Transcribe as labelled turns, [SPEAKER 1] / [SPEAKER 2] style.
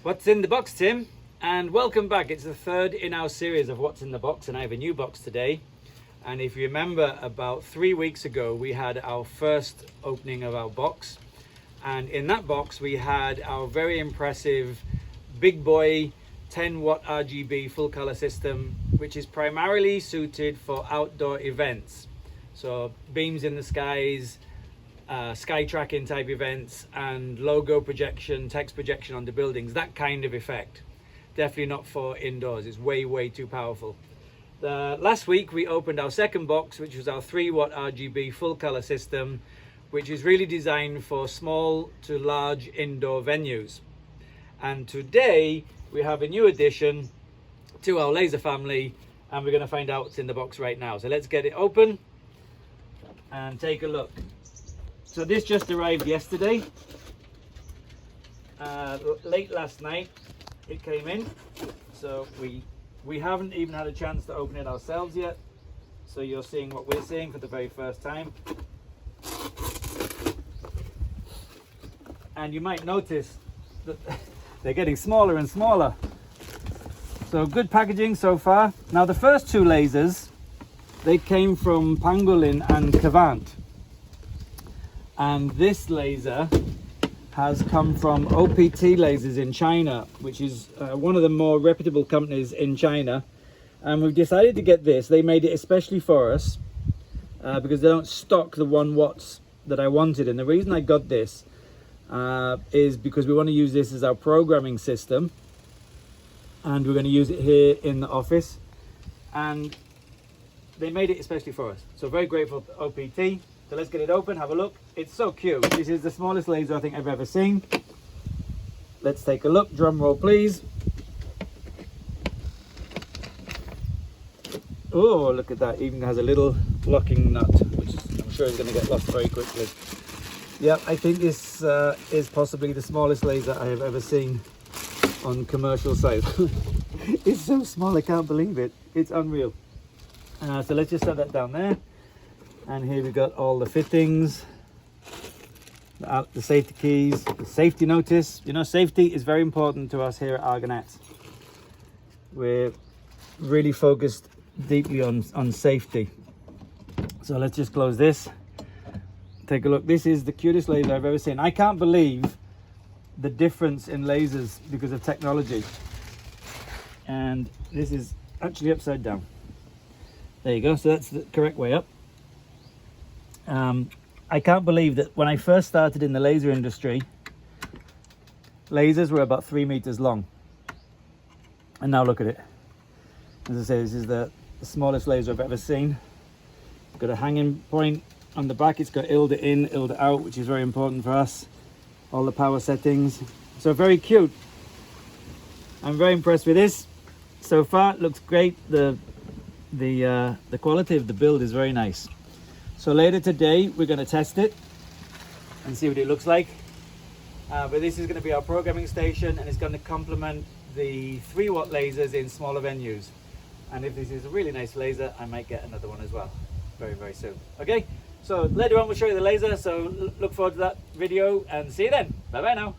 [SPEAKER 1] What's in the box, Tim? And welcome back. It's the third in our series of What's in the Box, and I have a new box today. And if you remember, about 3 weeks ago, we had our first opening of our box. And in that box, we had our very impressive big boy 10-watt RGB full color system, which is primarily suited for outdoor events. So beams in the skies, sky tracking type events, and logo projection, text projection on the buildings, that kind of effect. Definitely not for indoors. It's way too powerful. Last week we opened our second box, which was our 3-watt RGB full color system, which is really designed for small to large indoor venues. And today we have a new addition to our laser family, and we're going to find out what's in the box right now. So let's get it open and take a look. So this just arrived yesterday, late last night it came in, so we haven't even had a chance to open it ourselves yet, so you're seeing what we're seeing for the very first time. And you might notice that they're getting smaller and smaller, so good packaging so far. Now the first two lasers, they came from Pangolin and Cavant. And this laser has come from OPT Lasers in China, which is one of the more reputable companies in China. And we've decided to get this. They made it especially for us because they don't stock the 1 watts that I wanted. And the reason I got this is because we want to use this as our programming system. And we're going to use it here in the office. And they made it especially for us. So very grateful to OPT. So let's get it open, have a look. It's so cute. This is the smallest laser I think I've ever seen. Let's take a look. Drum roll, please. Oh, look at that. Even has a little locking nut, which I'm sure is going to get lost very quickly. Yeah, I think this is possibly the smallest laser I have ever seen on commercial site. It's so small, I can't believe it. It's unreal. So let's just set that down there. And here we've got all the fittings, the safety keys, the safety notice. You know, safety is very important to us here at Argonettes. We're really focused deeply on safety. So let's just close this. Take a look. This is the cutest laser I've ever seen. I can't believe the difference in lasers because of technology. And this is actually upside down. There you go. So that's the correct way up. I can't believe that when I first started in the laser industry, lasers were about 3 meters long. And now look at it. As I say, this is the smallest laser I've ever seen. It's got a hanging point on the back. It's got ILDA in, ILDA out, which is very important for us. All the power settings. So very cute. I'm very impressed with this. So far, it looks great. The quality of the build is very nice. So later today we're going to test it and see what it looks like. But this is going to be our programming station, and it's going to complement the 3-watt lasers in smaller venues. And if this is a really nice laser, I might get another one as well very soon. Okay, so later on we'll show you the laser, so look forward to that video and see you then. Bye bye now.